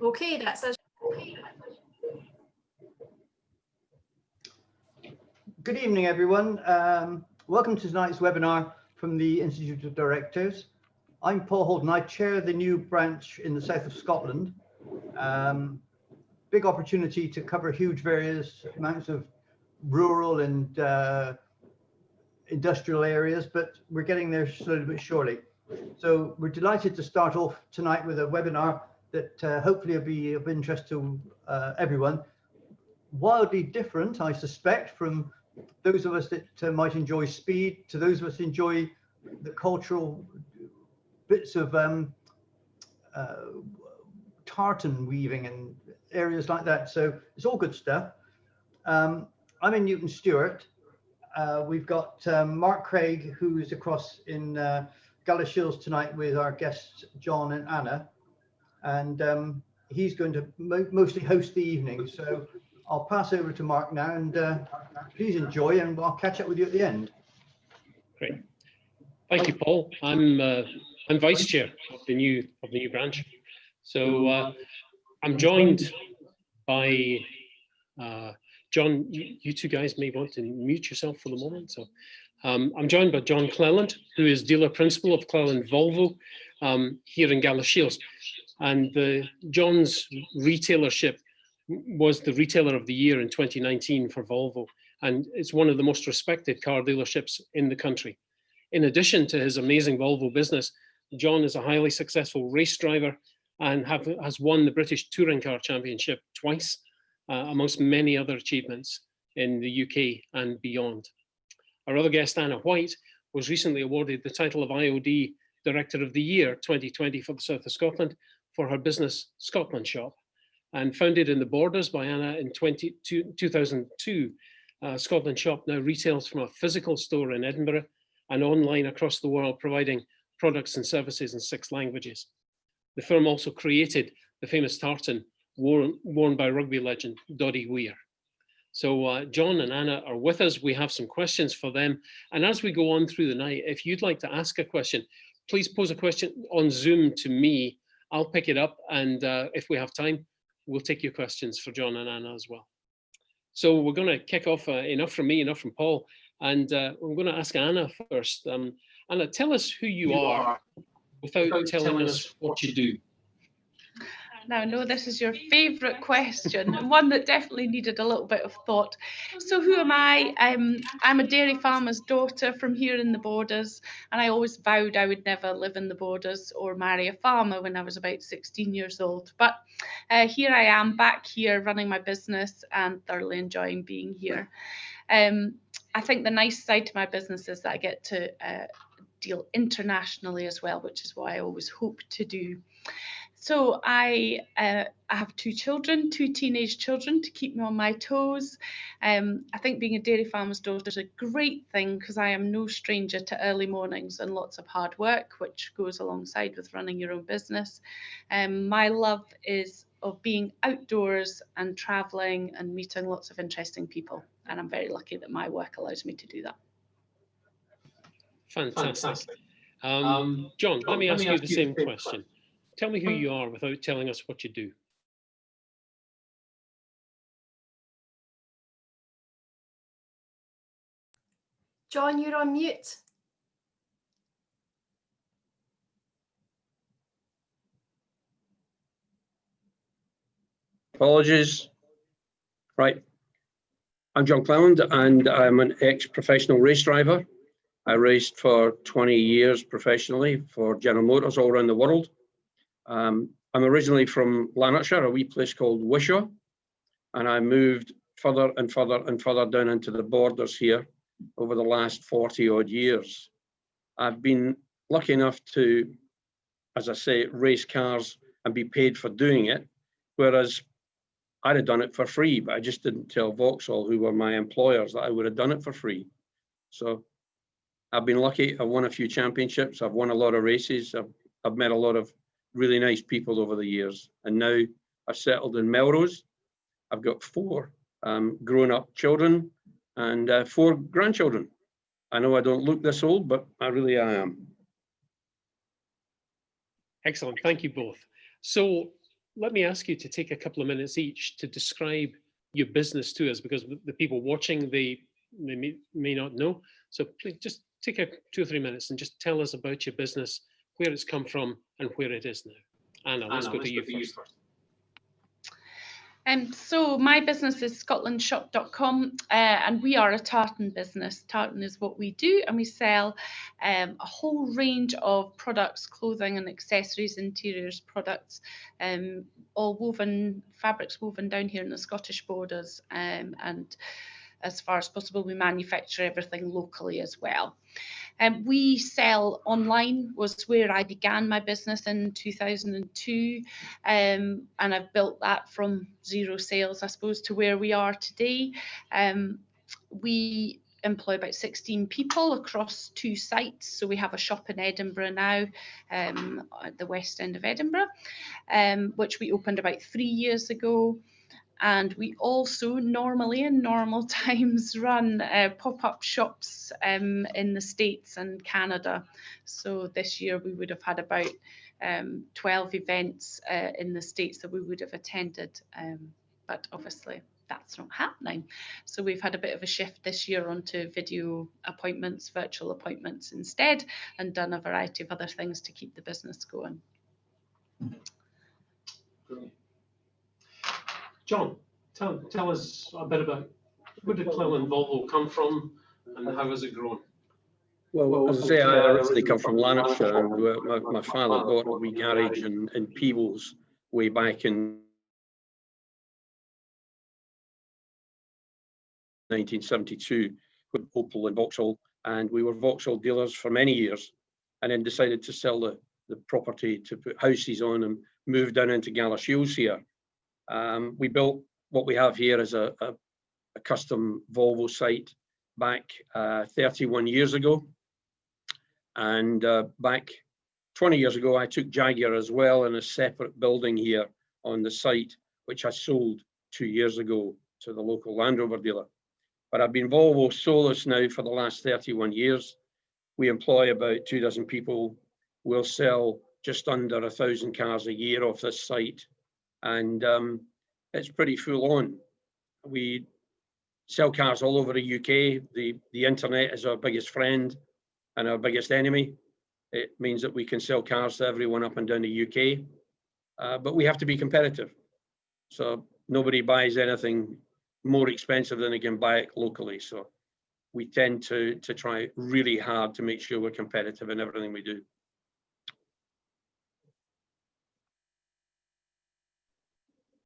Okay, that's us. Good evening, everyone. Welcome to tonight's webinar from the Institute of Directors. I'm Paul Holden. I chair the new branch in the south of Scotland. Big opportunity to cover huge various amounts of rural and industrial areas, but we're getting there slowly but surely. So we're delighted to start off tonight with a webinar that hopefully will be of interest to everyone. Wildly different, I suspect, from those of us that might enjoy speed to those of us enjoy the cultural bits of tartan weaving and areas like that. So it's all good stuff. I'm in Newton Stewart. We've got Mark Craig, who's across in Galashiels tonight with our guests John and Anna, and he's going to mostly host the evening. So I'll pass over to Mark now, and please enjoy, and I'll catch up with you at the end. Great, thank you, Paul. I'm vice chair of the new branch, so I'm joined by John. You two guys may want to mute yourself for the moment. So I'm joined by John Cleland, who is dealer principal of Clil and Volvo here in Galashiels, and John's retailership was the retailer of the year in 2019 for Volvo, and it's one of the most respected car dealerships in the country. In addition to his amazing Volvo business, John is a highly successful race driver and has won the British Touring Car Championship twice, amongst many other achievements in the UK and beyond. Our other guest, Anna White, was recently awarded the title of IoD Director of the Year 2020 for the South of Scotland for her business Scotland Shop. And founded in the Borders by Anna in 2002, Scotland Shop now retails from a physical store in Edinburgh and online across the world, providing products and services in 6 languages. The firm also created the famous tartan worn by rugby legend Doddy Weir. So John and Anna are with us. We have some questions for them. And as we go on through the night, if you'd like to ask a question, please pose a question on Zoom to me. I'll pick it up, and if we have time, we'll take your questions for John and Anna as well. So we're going to kick off. Enough from me, enough from Paul, and I'm going to ask Anna first. Anna, tell us who you are without telling us what you do. Now, I know this is your favourite question, and one that definitely needed a little bit of thought. So who am I? I'm a dairy farmer's daughter from here in the Borders, and I always vowed I would never live in the Borders or marry a farmer when I was about 16 years old. But here I am, back here running my business and thoroughly enjoying being here. I think the nice side to my business is that I get to deal internationally as well, which is what I always hope to do. So I have 2 children, 2 teenage children to keep me on my toes. I think being a dairy farmer's daughter is a great thing because I am no stranger to early mornings and lots of hard work, which goes alongside with running your own business. My love is of being outdoors and traveling and meeting lots of interesting people. And I'm very lucky that my work allows me to do that. Fantastic. John, let me ask you the same question. Tell me who you are without telling us what you do. John, you're on mute. Apologies. Right. I'm John Cleland, and I'm an ex-professional race driver. I raced for 20 years professionally for General Motors all around the world. I'm originally from Lanarkshire, a wee place called Wishaw, and I moved further and further and further down into the Borders here over the last 40 odd years. I've been lucky enough to, as I say, race cars and be paid for doing it, whereas I'd have done it for free, but I just didn't tell Vauxhall, who were my employers, that I would have done it for free. So I've been lucky. I've won a few championships. I've won a lot of races. I've met a lot of really nice people over the years. And now I've settled in Melrose. I've got 4 grown-up children and 4 grandchildren. I know I don't look this old, but I really am. Excellent. Thank you both. So let me ask you to take a couple of minutes each to describe your business to us, because the people watching, they may not know. So please just take 2 or 3 minutes and just tell us about your business, where it's come from and where it is now. Anna, let's go to you first. So my business is scotlandshop.com, and we are a tartan business. Tartan is what we do, and we sell a whole range of products, clothing and accessories, interiors products, all woven, fabrics woven down here in the Scottish borders, and as far as possible we manufacture everything locally as well. We sell online, was where I began my business in 2002, and I've built that from 0 sales, I suppose, to where we are today. We employ about 16 people across 2 sites. So we have a shop in Edinburgh now, at the west end of Edinburgh, which we opened about 3 years ago. And we also normally in normal times run pop-up shops in the States and Canada. So this year we would have had about 12 events in the States that we would have attended, but obviously that's not happening. So we've had a bit of a shift this year onto video appointments, virtual appointments instead, and done a variety of other things to keep the business going. Brilliant. John, tell us a bit about where did Clil and Volvo come from and how has it grown? Well, as I say, I originally come from Lanarkshire, and my father bought a wee garage in Peebles way back in 1972 with Opel and Vauxhall, and we were Vauxhall dealers for many years, and then decided to sell the property to put houses on and move down into Galashiels here. We built what we have here as a custom Volvo site back 31 years ago. And back 20 years ago, I took Jaguar as well in a separate building here on the site, which I sold 2 years ago to the local Land Rover dealer. But I've been Volvo solus now for the last 31 years. We employ about 24 people. We'll sell just under 1,000 cars a year off this site. And it's pretty full on. We sell cars all over the UK. The internet is our biggest friend and our biggest enemy. It means that we can sell cars to everyone up and down the UK, but we have to be competitive. So nobody buys anything more expensive than they can buy it locally. So we tend to try really hard to make sure we're competitive in everything we do.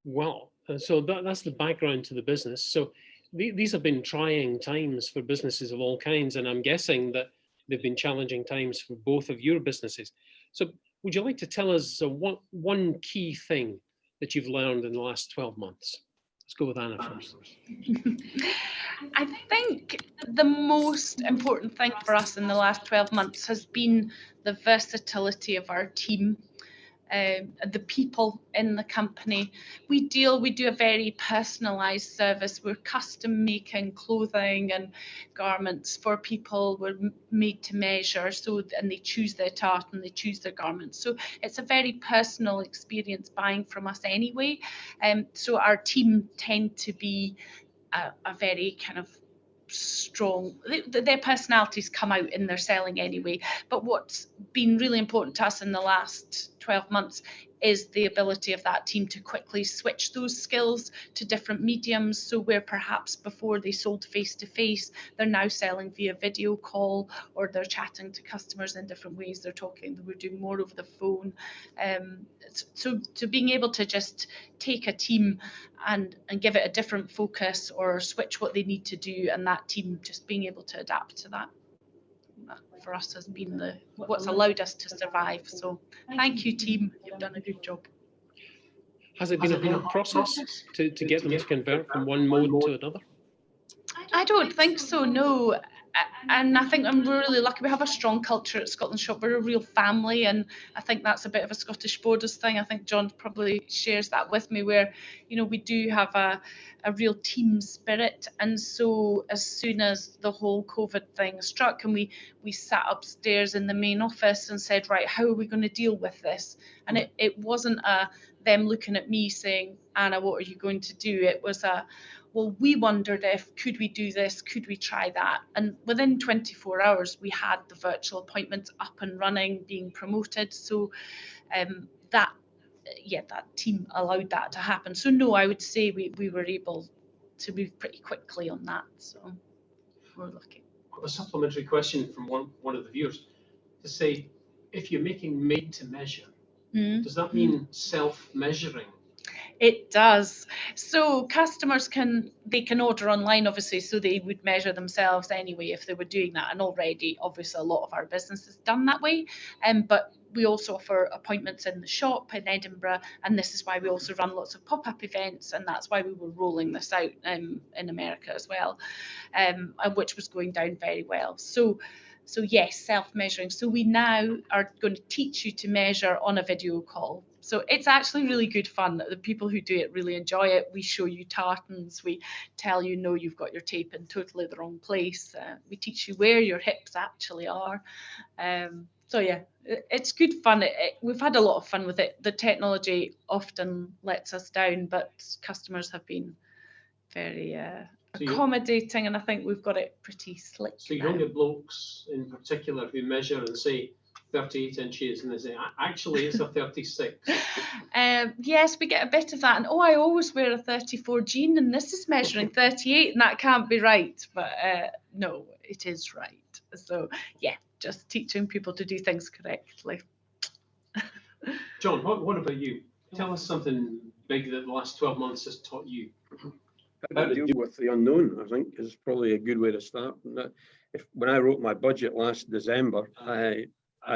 Well, so that's the background to the business. So these have been trying times for businesses of all kinds, and I'm guessing that they've been challenging times for both of your businesses. So would you like to tell us one key thing that you've learned in the last 12 months? Let's go with Anna first. I think the most important thing for us in the last 12 months has been the versatility of our team. The people in the company. We do a very personalized service. We're custom making clothing and garments for people. We're made to measure, and they choose their tartan, they choose their garments. So it's a very personal experience buying from us anyway. So our team tend to be a very kind of strong, their personalities come out in their selling anyway. But what's been really important to us in the last 12 months is the ability of that team to quickly switch those skills to different mediums. So where perhaps before they sold face-to-face, they're now selling via video call, or they're chatting to customers in different ways. We're doing more over the phone. So being able to just take a team and give it a different focus or switch what they need to do, and that team just being able to adapt to that for us has been what's allowed us to survive. So thank you, team, you've done a good job. Has it been a hard process to get them to convert from one mode to another? I don't think so, no. And I think we're really lucky. We have a strong culture at Scotland Shop. We're a real family, and I think that's a bit of a Scottish Borders thing. I think John probably shares that with me, where we do have a real team spirit. And so as soon as the whole COVID thing struck, and we we sat upstairs in the main office and said, right, how are we going to deal with this? And it wasn't them looking at me saying, Anna, what are you going to do? It was well, we wondered if, could we do this? Could we try that? And within 24 hours, we had the virtual appointments up and running, being promoted. So that team allowed that to happen. So no, I would say we were able to move pretty quickly on that. So we're lucky. A supplementary question from one of the viewers to say, if you're making made to measure, does that mean self-measuring? It does. So customers can order online, obviously, so they would measure themselves anyway if they were doing that. And already, obviously, a lot of our business is done that way. But we also offer appointments in the shop in Edinburgh, and this is why we also run lots of pop-up events, and that's why we were rolling this out in America as well, which was going down very well. So yes, self-measuring. So we now are going to teach you to measure on a video call. So it's actually really good fun. The people who do it really enjoy it. We show you tartans. We tell you, no, you've got your tape in totally the wrong place. We teach you where your hips actually are. So yeah, it's good fun. We've had a lot of fun with it. The technology often lets us down, but customers have been very accommodating, and I think we've got it pretty slick. So you don't get blokes in particular who measure and say 38 inches and they say, actually it's a 36. Yes, we get a bit of that. And I always wear a 34 jean and this is measuring 38 and that can't be right. But no, it is right. So yeah, just teaching people to do things correctly. John, what about you? Tell us something big that the last 12 months has taught you. How to deal with the unknown, I think, is probably a good way to start. When I wrote my budget last December, I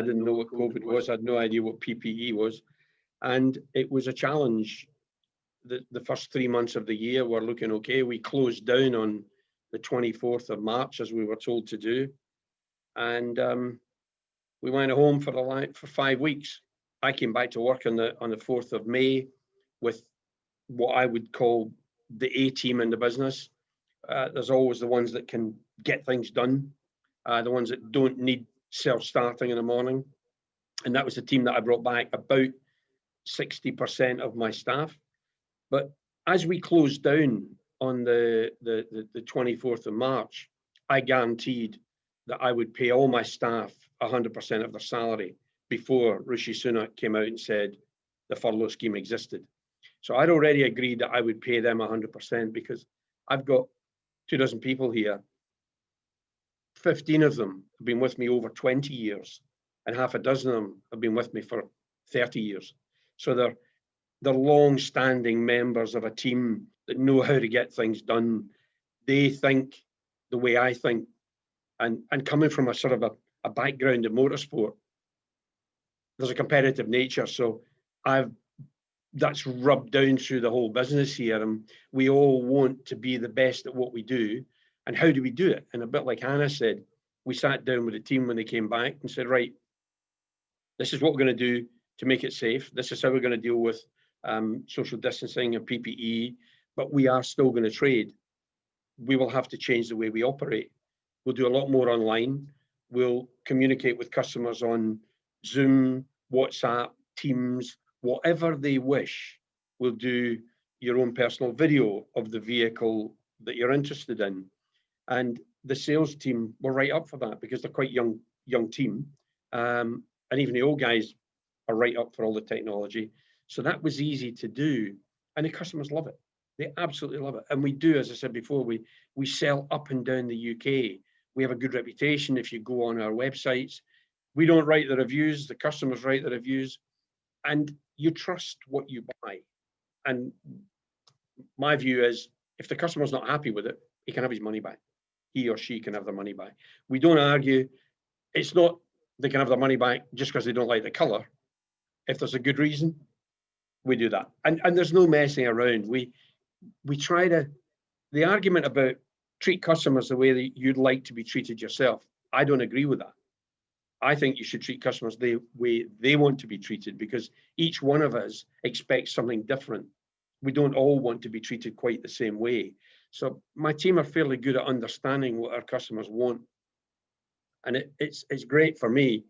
didn't know what COVID was. I had no idea what PPE was. And it was a challenge. The first 3 months of the year were looking okay. We closed down on the 24th of March, as we were told to do. And we went home for 5 weeks. I came back to work on the 4th of May with what I would call the A team in the business. There's always the ones that can get things done, the ones that don't need self-starting in the morning. And that was the team that I brought back, about 60% of my staff. But as we closed down on the 24th of March, I guaranteed that I would pay all my staff 100% of their salary before Rishi Sunak came out and said the furlough scheme existed. So I'd already agreed that I would pay them 100% because I've got 24 people here. 15 of them have been with me over 20 years, and half a dozen of them have been with me for 30 years. So they're long-standing members of a team that know how to get things done. They think the way I think, and coming from a sort of a background in motorsport, there's a competitive nature. So that's rubbed down through the whole business here, and we all want to be the best at what we do. And how do we do it? And a bit like Hannah said, we sat down with the team when they came back and said, right, this is what we're going to do to make it safe. This is how we're going to deal with social distancing and PPE, but we are still going to trade. We will have to change the way we operate. We'll do a lot more online. We'll communicate with customers on Zoom, WhatsApp, Teams, whatever they wish. We'll do your own personal video of the vehicle that you're interested in. And the sales team were right up for that because they're quite young team. And even the old guys are right up for all the technology. So that was easy to do. And the customers love it. They absolutely love it. And we do, as I said before, we sell up and down the UK. We have a good reputation if you go on our websites. We don't write the reviews, the customers write the reviews. And you trust what you buy. And my view is, if the customer's not happy with it, he can have his money back. He or she can have their money back. We don't argue. It's not they can have their money back just because they don't like the color. If there's a good reason, we do that. And there's no messing around. We try to, the argument about treat customers the way that you'd like to be treated yourself, I don't agree with that. I think you should treat customers the way they want to be treated because each one of us expects something different. We don't all want to be treated quite the same way. So my team are fairly good at understanding what our customers want. And it's great for me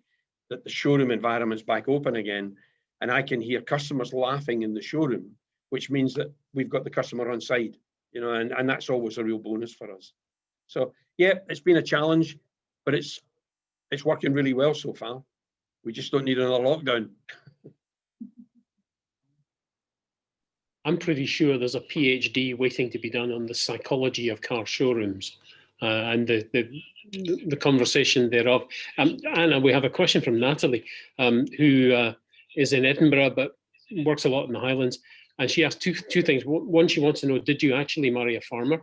that the showroom environment's back open again, and I can hear customers laughing in the showroom, which means that we've got the customer on side, you know, and that's always a real bonus for us. So yeah, it's been a challenge, but it's working really well so far. We just don't need another lockdown. I'm pretty sure there's a PhD waiting to be done on the psychology of car showrooms and the conversation thereof. Anna, we have a question from Natalie, who is in Edinburgh but works a lot in the Highlands, and she asked two things. One, she wants to know, did you actually marry a farmer?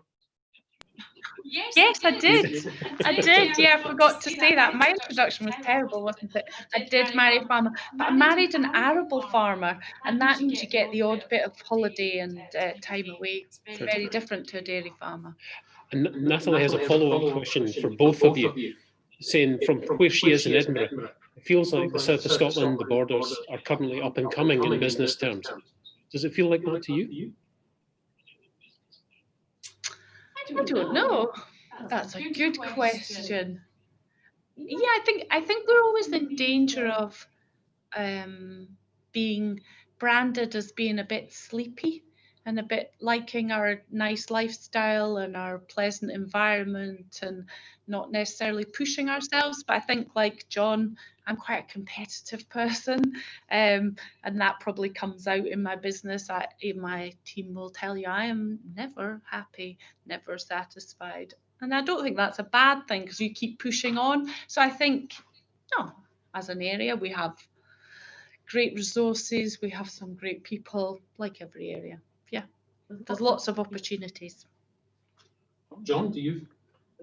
Yes, I did. I did. Yeah, I forgot to say that. My introduction was terrible, wasn't it? I did marry a farmer, but I married an arable farmer, and that means you get the odd bit of holiday and time away. Very different to a dairy farmer. And Natalie has a follow-up question for both of you, saying from where she is in Edinburgh, it feels like the south of Scotland, the borders are currently up and coming in business terms. Does it feel like that to you? I don't know. That's a good question. Yeah, I think we're always in danger of being branded as being a bit sleepy and a bit liking our nice lifestyle and our pleasant environment and not necessarily pushing ourselves. But I think, like John, I'm quite a competitive person, and that probably comes out in my business. My team will tell you I am never happy, never satisfied. And I don't think that's a bad thing because you keep pushing on. So I think, no, as an area, we have great resources, we have some great people, like every area. Yeah, there's lots of opportunities. John, do you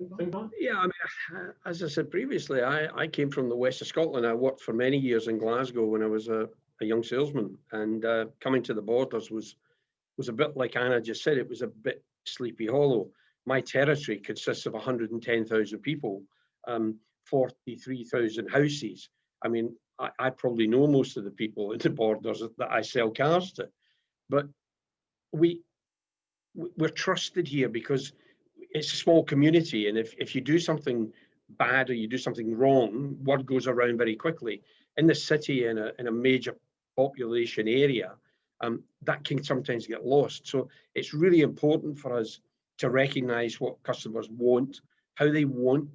think that? Yeah, I mean, as I said previously, I came from the west of Scotland. I worked for many years in Glasgow when I was a young salesman, and coming to the borders was a bit like Anna just said. It was a bit Sleepy Hollow. My territory consists of 110,000 people, 43,000 houses. I mean, I probably know most of the people in the borders that I sell cars to, but we're trusted here because it's a small community, and if you do something bad or you do something wrong, word goes around very quickly. In the city, in a major population area, that can sometimes get lost. So it's really important for us to recognize what customers want, how they want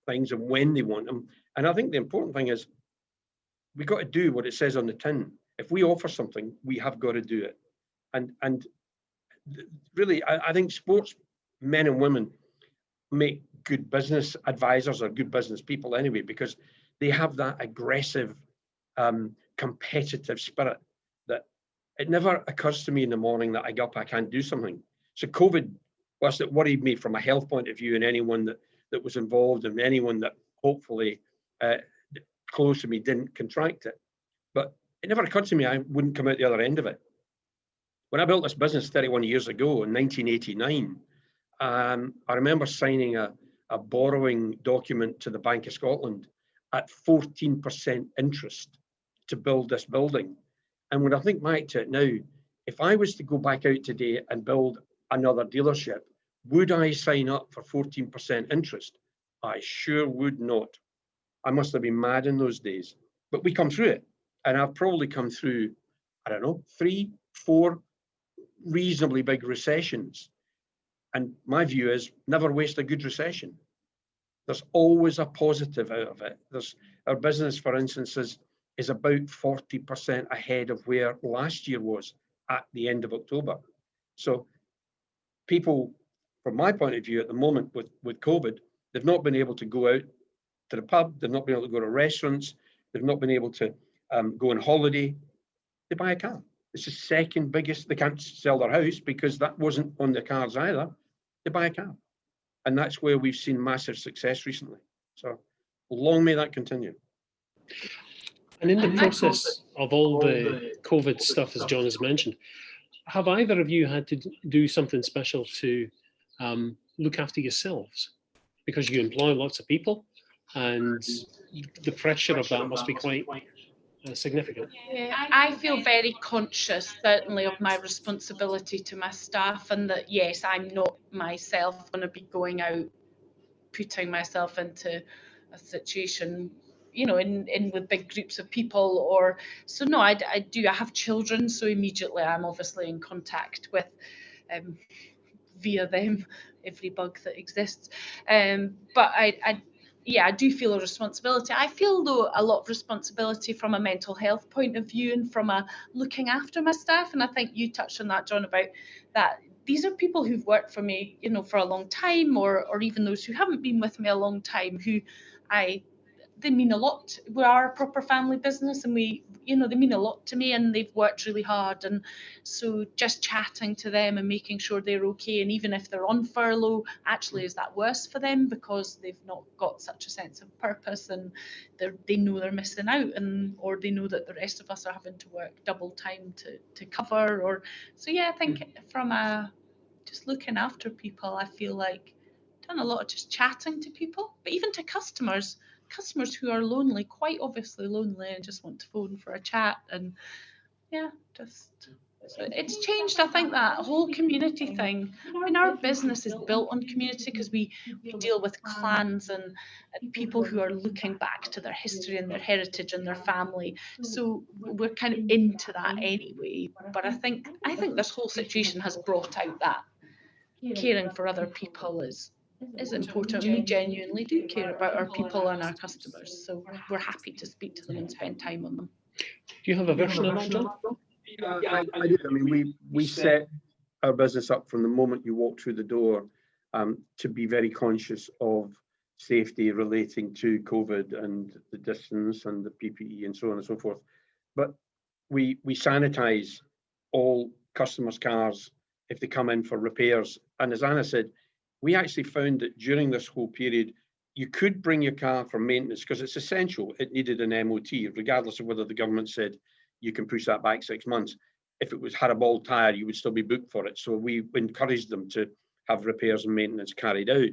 things, and when they want them. And I think the important thing is we got to do what it says on the tin. If we offer something, we have got to do it. And really, I think sports men and women make good business advisors or good business people anyway, because they have that aggressive, competitive spirit that it never occurs to me in the morning that I get up, I can't do something. So COVID, whilst it worried me from a health point of view and anyone that was involved and anyone that hopefully close to me didn't contract it, but it never occurred to me I wouldn't come out the other end of it. When I built this business 31 years ago in 1989, I remember signing a borrowing document to the Bank of Scotland at 14% interest to build this building. And when I think back to it now, if I was to go back out today and build another dealership, would I sign up for 14% interest? I sure would not. I must have been mad in those days. But we come through it. And I've probably come through, I don't know, 3, 4 reasonably big recessions. And my view is never waste a good recession. There's always a positive out of it. Our business, for instance, is about 40% ahead of where last year was at the end of October. So people, from my point of view at the moment with COVID, they've not been able to go out to the pub, they've not been able to go to restaurants, they've not been able to go on holiday. They buy a car. It's the second biggest. They can't sell their house because that wasn't on the cards either. They buy a car. And that's where we've seen massive success recently. So long may that continue. And in the process of all the COVID stuff, as John has mentioned, have either of you had to do something special to look after yourselves? Because you employ lots of people and the pressure of that must be quite significant. Yeah, I feel very conscious, certainly, of my responsibility to my staff, and that, yes, I'm not myself going to be going out, putting myself into situation, you know, in with big groups of people, or so. No, I have children, so immediately I'm obviously in contact with via them every bug that exists. But yeah, I do feel a responsibility. I feel, though, a lot of responsibility from a mental health point of view and from a looking after my staff. And I think you touched on that, John, about that. These are people who've worked for me, you know, for a long time, or even those who haven't been with me a long time, who they mean a lot. We are a proper family business, and we, you know, they mean a lot to me, and they've worked really hard. And so just chatting to them and making sure they're okay, and even if they're on furlough, actually, is that worse for them because they've not got such a sense of purpose, and they know they're missing out, and or they know that the rest of us are having to work double time to cover. Or so yeah, I think from a just looking after people, I feel like I've done a lot of just chatting to people, but even to customers who are lonely, quite obviously lonely, and just want to phone for a chat. And yeah, just so it's changed. I think that whole community thing. I mean, our business is built on community because we deal with clans and people who are looking back to their history and their heritage and their family. So we're kind of into that anyway. But I think this whole situation has brought out that caring for other people is important. We genuinely do care about our people and our customers, so we're happy to speak to them and spend time on them. Do you have a version of that, John? Yeah, I do. I mean, we set our business up from the moment you walk through the door to be very conscious of safety relating to COVID and the distance and the PPE and so on and so forth. But we sanitize all customers' cars if they come in for repairs. And as Anna said, we actually found that during this whole period, you could bring your car for maintenance because it's essential. It needed an MOT, regardless of whether the government said you can push that back 6 months. If it was had a bald tire, you would still be booked for it. So we encouraged them to have repairs and maintenance carried out.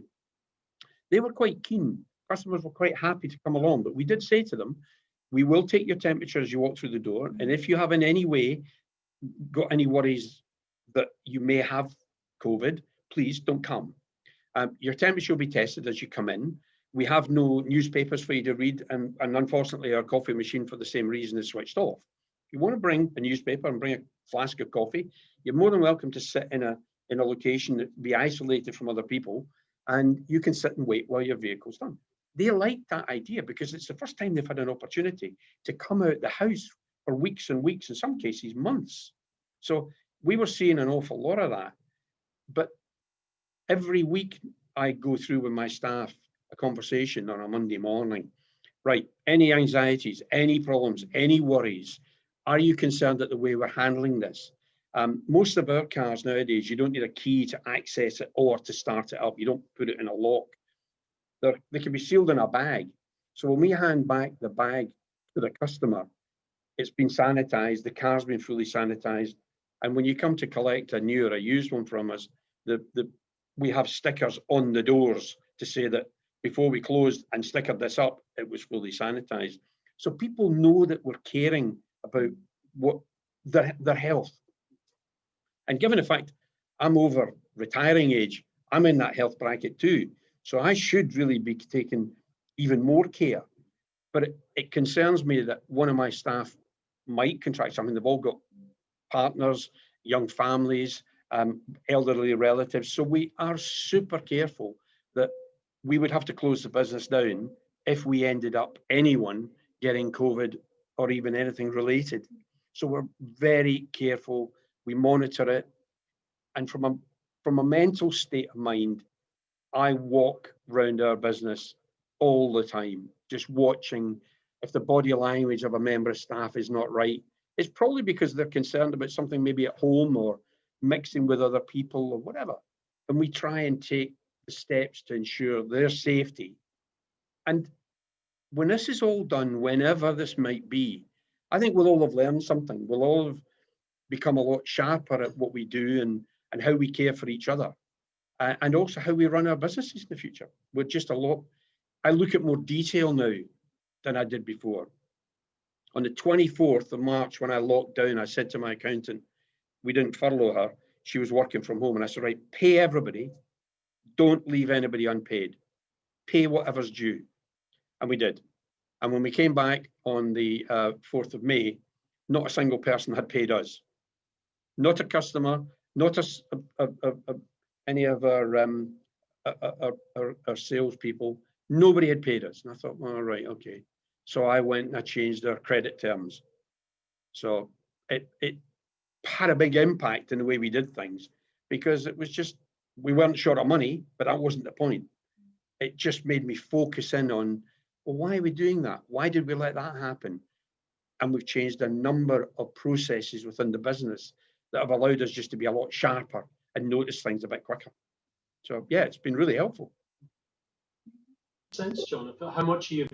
They were quite keen. Customers were quite happy to come along, but we did say to them, we will take your temperature as you walk through the door. And if you have in any way got any worries that you may have COVID, please don't come. Your temperature will be tested as you come in. We have no newspapers for you to read, and unfortunately our coffee machine, for the same reason, is switched off. If you want to bring a newspaper and bring a flask of coffee, you're more than welcome to sit in a location that be isolated from other people, and you can sit and wait while your vehicle's done. They like that idea because it's the first time they've had an opportunity to come out the house for weeks and weeks, in some cases months. So we were seeing an awful lot of that. But every week I go through with my staff a conversation on a Monday morning. Right, any anxieties, any problems, any worries? Are you concerned at the way we're handling this? Most of our cars nowadays, you don't need a key to access it or to start it up. You don't put it in a lock. They can be sealed in a bag. So when we hand back the bag to the customer, it's been sanitized, the car's been fully sanitized. And when you come to collect a new or a used one from us, we have stickers on the doors to say that before we closed and stickered this up, it was fully sanitized. So people know that we're caring about what their health. And given the fact I'm over retiring age, I'm in that health bracket too. So I should really be taking even more care. But it concerns me that one of my staff might contract something. They've all got partners, young families, elderly relatives. So we are super careful that we would have to close the business down if we ended up anyone getting COVID or even anything related. So we're very careful. We monitor it. And from a mental state of mind, I walk around our business all the time, just watching if the body language of a member of staff is not right. It's probably because they're concerned about something maybe at home or mixing with other people or whatever. And we try and take the steps to ensure their safety. And when this is all done, whenever this might be, I think we'll all have learned something. We'll all have become a lot sharper at what we do and how we care for each other. And also how we run our businesses in the future. We're just I look at more detail now than I did before. On the 24th of March, when I locked down, I said to my accountant, we didn't furlough her. She was working from home. And I said, right, pay everybody. Don't leave anybody unpaid. Pay whatever's due. And we did. And when we came back on the 4th of May, not a single person had paid us. Not a customer, not any of our salespeople. Nobody had paid us. And I thought, all right, okay. So I went and I changed our credit terms. So it had a big impact in the way we did things, because it was just, we weren't short of money, but that wasn't the point. It just made me focus in on, well, why are we doing that? Why did we let that happen? And we've changed a number of processes within the business that have allowed us just to be a lot sharper and notice things a bit quicker. So yeah, it's been really helpful. Sense, John, how much are you?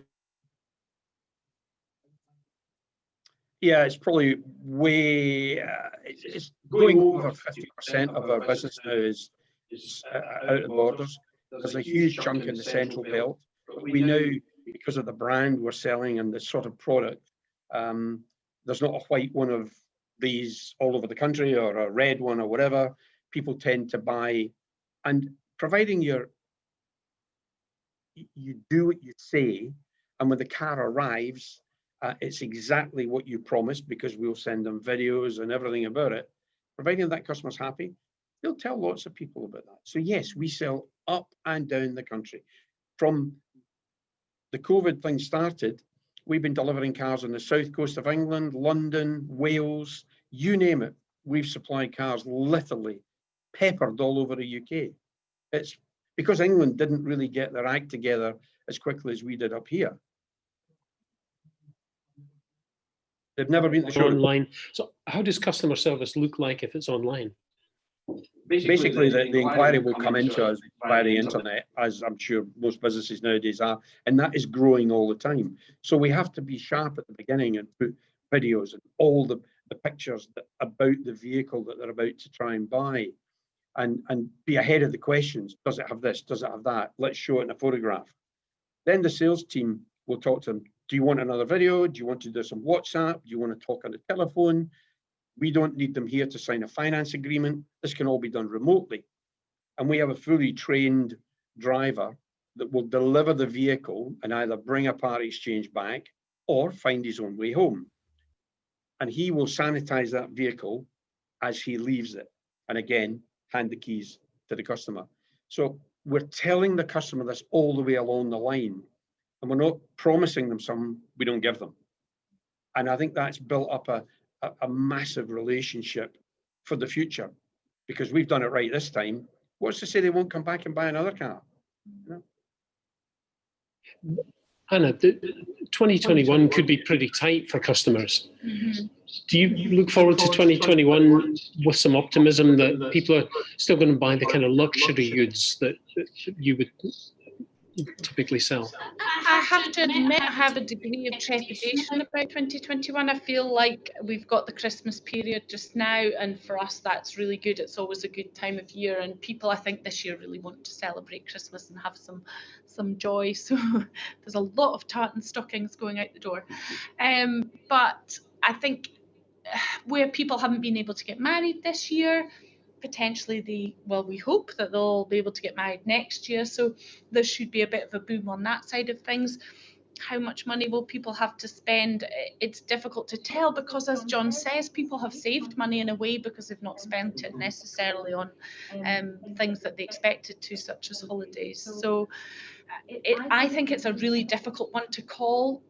Yeah, it's probably way, it's going over 50% of our business now is out of borders. There's a huge chunk in the central belt, but we now, because of the brand we're selling and the sort of product, there's not a white one of these all over the country or a red one or whatever. People tend to buy, and providing you do what you say, and when the car arrives, it's exactly what you promised, because we'll send them videos and everything about it. Providing that customer's happy, they'll tell lots of people about that. So yes, we sell up and down the country. From the COVID thing started, we've been delivering cars on the south coast of England, London, Wales, you name it. We've supplied cars literally peppered all over the UK. It's because England didn't really get their act together as quickly as we did up here. They've never been to the show. Online. So how does customer service look like if it's online? Basically, the inquiry will come into us via the internet, as I'm sure most businesses nowadays are, and that is growing all the time. So we have to be sharp at the beginning and put videos and all the pictures about the vehicle that they're about to try and buy, and be ahead of the questions. Does it have this? Does it have that? Let's show it in a photograph. Then the sales team will talk to them. Do you want another video? Do you want to do some WhatsApp? Do you want to talk on the telephone? We don't need them here to sign a finance agreement. This can all be done remotely. And we have a fully trained driver that will deliver the vehicle and either bring a part exchange back or find his own way home. And he will sanitize that vehicle as he leaves it. And again, hand the keys to the customer. So we're telling the customer this all the way along the line. And we're not promising them something we don't give them. And I think that's built up a massive relationship for the future, because we've done it right this time. What's to say they won't come back and buy another car? You know? Hannah, 2021 could be pretty tight for customers. Mm-hmm. Do you look forward to 2021 with some optimism that people are still going to buy the kind of luxury goods that you would typically sell? I have to admit, I have a degree of trepidation about 2021. I feel like we've got the Christmas period just now, and for us that's really good. It's always a good time of year, and people, I think, this year really want to celebrate Christmas and have some joy. So there's a lot of tartan stockings going out the door. But I think where people haven't been able to get married this year, potentially we hope that they'll be able to get married next year. So there should be a bit of a boom on that side of things. How much money will people have to spend? It's difficult to tell, because as John says, people have saved money in a way because they've not spent it necessarily on things that they expected to, such as holidays. So I think it's a really difficult one to call.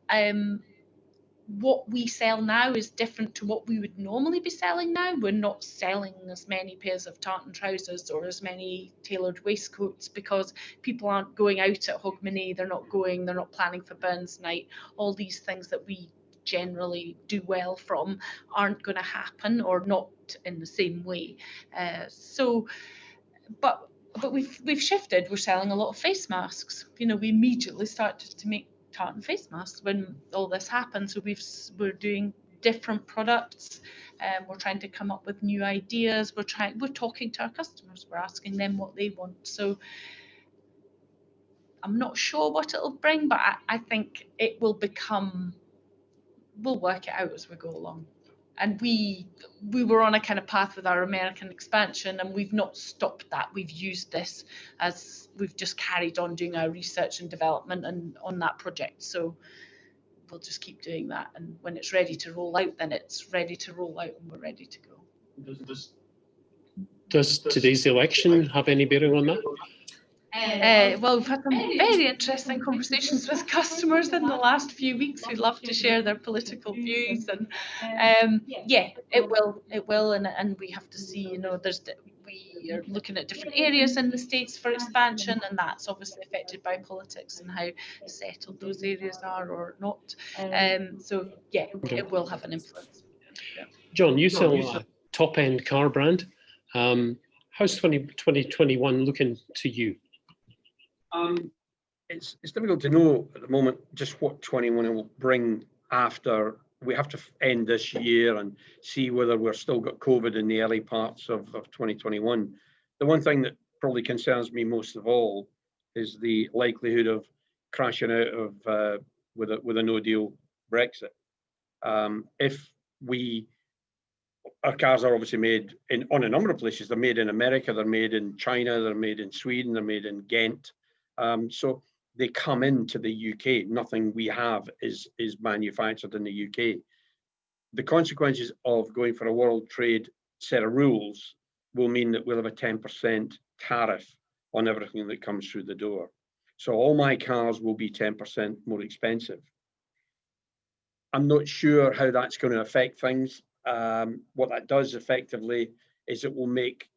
What we sell now is different to what we would normally be selling now. We're not selling as many pairs of tartan trousers or as many tailored waistcoats, because people aren't going out at Hogmanay, they're not planning for Burns Night. All these things that we generally do well from aren't going to happen, or not in the same way. But we've shifted. We're selling a lot of face masks. You know, we immediately started to make tartan face masks when all this happened. So we're doing different products. We're trying to come up with new ideas. We're talking to our customers. We're asking them what they want. So I'm not sure what it'll bring, but I think it will become. We'll work it out as we go along. and we were on a kind of path with our American expansion, and we've not stopped that. We've used this as we've just carried on doing our research and development and on that project. So we'll just keep doing that, and when it's ready to roll out, then it's ready to roll out and we're ready to go. Does today's election have any bearing on that? Well, we've had some very interesting conversations with customers in the last few weeks who love to share their political views, and yeah, it will, and we have to see, you know, we are looking at different areas in the States for expansion, and that's obviously affected by politics and how settled those areas are or not. So yeah, it will have an influence. Yeah. John, you sell a top-end car brand. How's 2021 looking to you? It's difficult to know at the moment just what 21 will bring after. We have to end this year and see whether we're still got COVID in the early parts of 2021. The one thing that probably concerns me most of all is the likelihood of crashing out of with a no-deal Brexit. If our cars are obviously made on a number of places. They're made in America, they're made in China, they're made in Sweden, they're made in Ghent. So they come into the UK. Nothing we have is manufactured in the UK. The consequences of going for a world trade set of rules will mean that we'll have a 10% tariff on everything that comes through the door. So all my cars will be 10% more expensive. I'm not sure how that's going to affect things. What that does effectively is it will make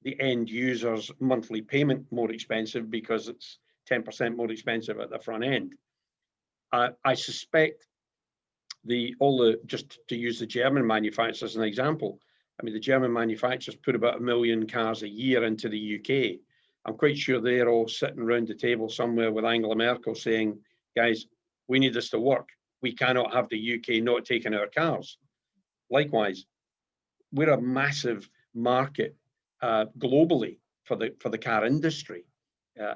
the end user's monthly payment more expensive because it's 10% more expensive at the front end. I suspect just to use the German manufacturers as an example, I mean, the German manufacturers put about 1 million cars a year into the UK. I'm quite sure they're all sitting around the table somewhere with Angela Merkel saying, guys, we need this to work. We cannot have the UK not taking our cars. Likewise, we're a massive market globally for the car industry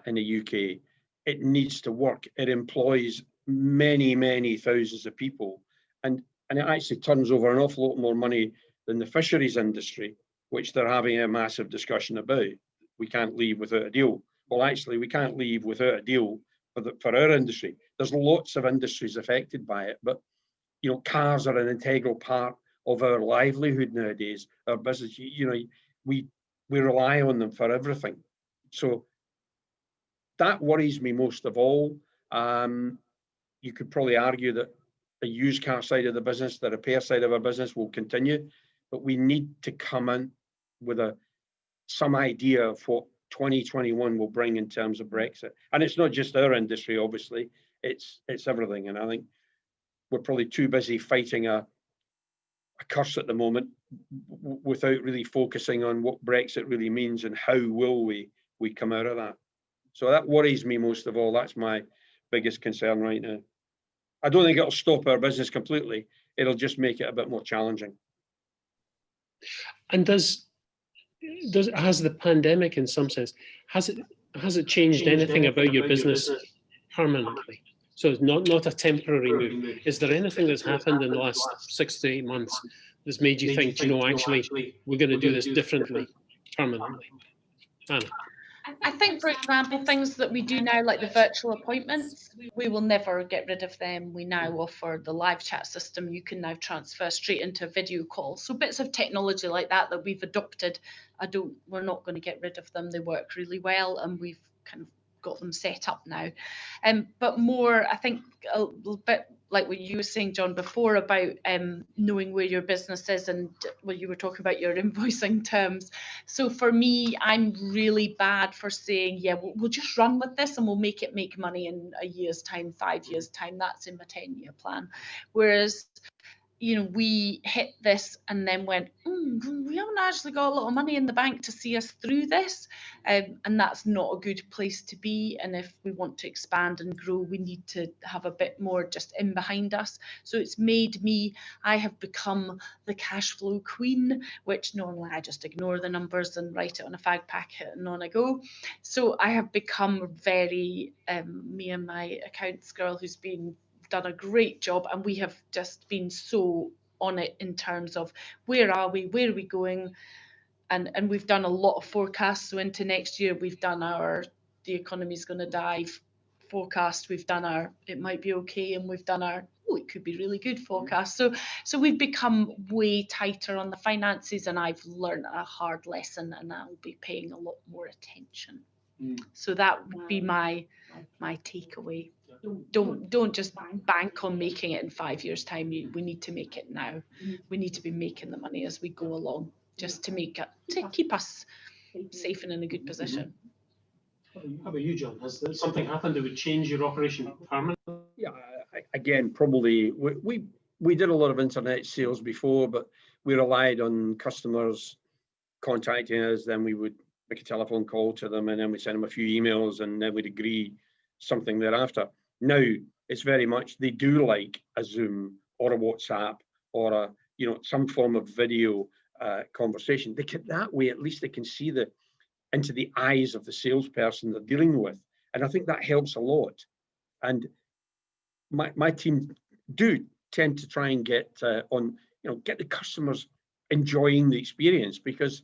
in the UK. It needs to work. It employs many thousands of people, and it actually turns over an awful lot more money than the fisheries industry, which they're having a massive discussion about. We can't leave without a deal. Well, actually, we can't leave without a deal for our industry. There's lots of industries affected by it, but you know, cars are an integral part of our livelihood nowadays. Our business, you know, we rely on them for everything. So that worries me most of all. You could probably argue that the used car side of the business, the repair side of our business will continue, but we need to come in with some idea of what 2021 will bring in terms of Brexit. And it's not just our industry, obviously, it's everything. And I think we're probably too busy fighting a curse at the moment without really focusing on what Brexit really means and how will we come out of that. So that worries me most of all. That's my biggest concern right now. I don't think it'll stop our business completely. It'll just make it a bit more challenging. And has the pandemic, in some sense, has it changed anything about your business permanently? So it's not a temporary move. Is there anything that's happened in the last 6 to 8 months that's made you think, you know, actually, we're going to do this differently, permanently? Anna. I think, for example, things that we do now, like the virtual appointments, we will never get rid of them. We now offer the live chat system. You can now transfer straight into a video call. So bits of technology like that we've adopted, we're not going to get rid of them. They work really well, and we've kind of got them set up now. But more, I think, a little bit like what you were saying, John, before about knowing where your business is, and when you were talking about your invoicing terms. So for me, I'm really bad for saying, yeah, we'll just run with this and we'll make it make money in a year's time, 5 years' time. That's in my 10-year plan. Whereas, you know, we hit this and then went, we haven't actually got a lot of money in the bank to see us through this. And that's not a good place to be. And if we want to expand and grow, we need to have a bit more just in behind us. So it's made I have become the cash flow queen, which normally I just ignore the numbers and write it on a fag packet and on I go. So I have become very, me and my accounts girl who's done a great job, and we have just been so on it in terms of where are we going, and we've done a lot of forecasts. So into next year, we've done our the economy's going to dive forecast, we've done our it might be okay, and we've done our it could be really good forecast. So we've become way tighter on the finances, and I've learned a hard lesson, and I'll be paying a lot more attention. So that would be my takeaway. Don't just bank on making it in 5 years' time. We need to make it now. We need to be making the money as we go along, just to keep us safe and in a good position. How about you, John? Has something happened that would change your operation permanently? Yeah, again, probably we did a lot of internet sales before, but we relied on customers contacting us. Then we would make a telephone call to them, and then we send them a few emails, and then we'd agree something thereafter. Now it's very much they do like a Zoom or a WhatsApp or a some form of video conversation. They can, that way at least they can see into the eyes of the salesperson they're dealing with, and I think that helps a lot. And my team do tend to try and get get the customers enjoying the experience, because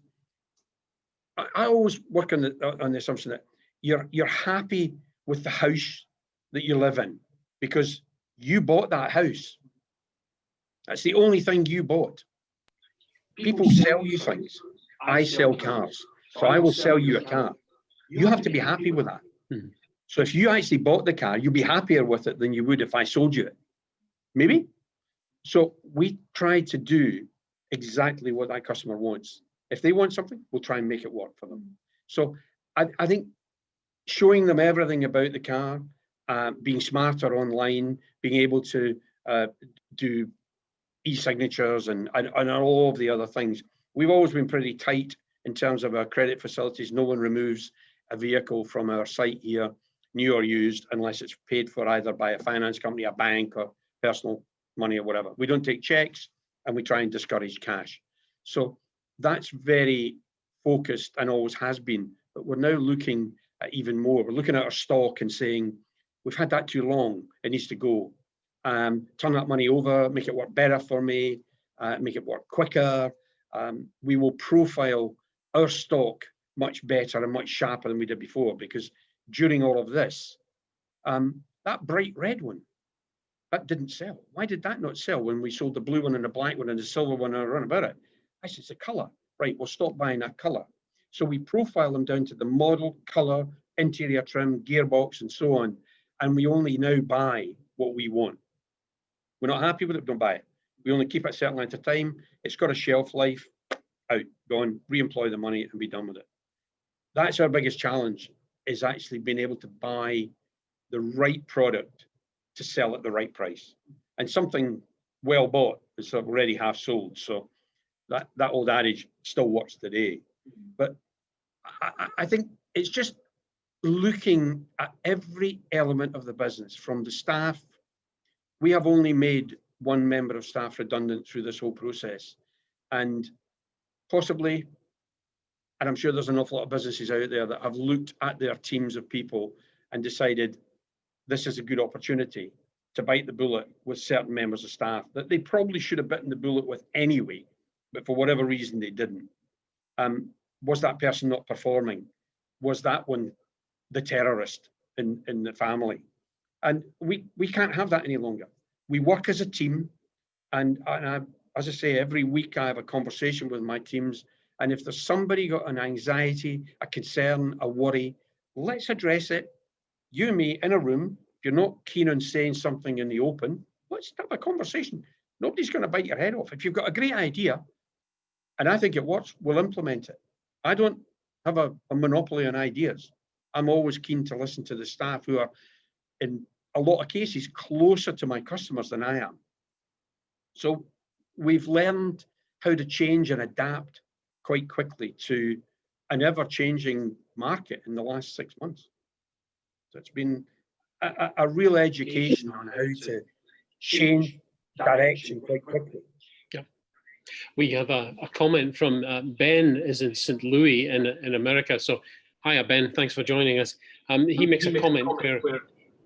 I always work on the assumption that you're happy with the house that you live in because you bought that house. That's the only thing you bought. People sell you things. I sell cars, so I will sell you a car. You have to be happy with that. So if you actually bought the car, you'll be happier with it than you would if I sold you it. Maybe. So we try to do exactly what that customer wants. If they want something, we'll try and make it work for them. So I think showing them everything about the car, being smarter online, being able to do e-signatures and all of the other things. We've always been pretty tight in terms of our credit facilities. No one removes a vehicle from our site here, new or used, unless it's paid for either by a finance company, a bank, or personal money or whatever. We don't take checks, and we try and discourage cash. So that's very focused and always has been, but we're now looking at even more. We're looking at our stock and saying, we've had that too long, it needs to go. Turn that money over, make it work better for me, make it work quicker. We will profile our stock much better and much sharper than we did before, because during all of this, that bright red one, that didn't sell. Why did that not sell when we sold the blue one and the black one and the silver one and around about it? I said, it's a color. Right, we'll stop buying that color. So we profile them down to the model, color, interior trim, gearbox, and so on. And we only now buy what we want. We're not happy with it, don't buy it. We only keep it a certain length of time. It's got a shelf life, out, gone, re-employ the money and be done with it. That's our biggest challenge, is actually being able to buy the right product to sell at the right price. And something well bought is already half sold. So that old adage still works today. But I think it's just looking at every element of the business, from the staff. We have only made one member of staff redundant through this whole process. And possibly, and I'm sure there's an awful lot of businesses out there that have looked at their teams of people and decided this is a good opportunity to bite the bullet with certain members of staff that they probably should have bitten the bullet with anyway, but for whatever reason they didn't. Was that person not performing? Was that one the terrorist in the family? And we can't have that any longer. We work as a team, and as I say, every week I have a conversation with my teams, and if there's somebody got an anxiety, a concern, a worry, let's address it. You and me in a room. If you're not keen on saying something in the open, let's have a conversation. Nobody's going to bite your head off. If you've got a great idea, and I think it works, we'll implement it. I don't have a monopoly on ideas. I'm always keen to listen to the staff who are, in a lot of cases, closer to my customers than I am. So we've learned how to change and adapt quite quickly to an ever-changing market in the last 6 months. So it's been a real education on how to change direction quite quickly. Yeah. We have a comment from Ben is in St. Louis in America. So hiya, Ben, thanks for joining us. He makes a comment where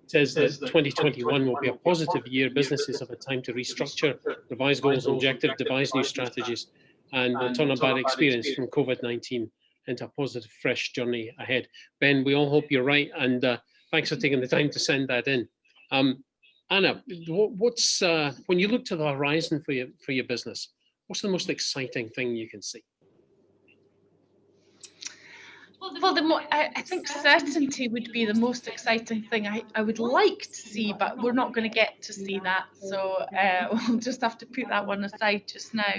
says that 2021 will be a positive year. Businesses have a time to restructure, revise goals and objectives, devise new strategies, and will turn a bad experience from COVID-19 into a positive, fresh journey ahead. Ben, we all hope you're right, and thanks for taking the time to send that in. Anna, what's when you look to the horizon for your business, what's the most exciting thing you can see? Well, I think certainty would be the most exciting thing I would like to see, but we're not going to get to see that. So we'll just have to put that one aside just now.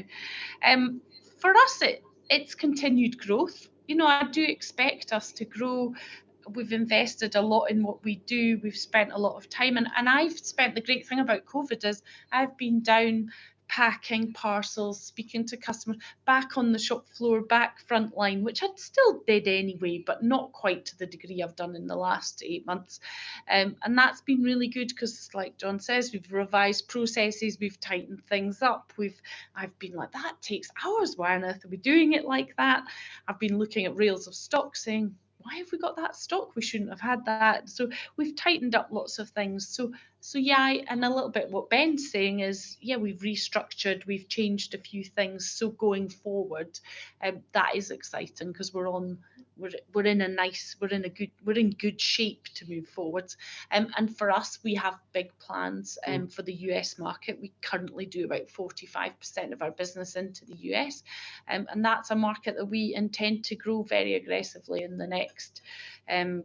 For us, it's continued growth. You know, I do expect us to grow. We've invested a lot in what we do. We've spent a lot of time, and I've spent, the great thing about COVID is I've been down packing parcels, speaking to customers, back on the shop floor, back frontline, which I still did anyway, but not quite to the degree I've done in the last 8 months. And that's been really good because, like John says, we've revised processes, we've tightened things up. I've been like, that takes hours. Why on earth are we doing it like that? I've been looking at rails of stock saying, why have we got that stock? We shouldn't have had that. So we've tightened up lots of things. So yeah, and a little bit what Ben's saying is, yeah, we've restructured, we've changed a few things. So going forward, that is exciting because we're in good shape to move forwards. And for us, we have big plans for the US market. We currently do about 45% of our business into the US, and that's a market that we intend to grow very aggressively in the next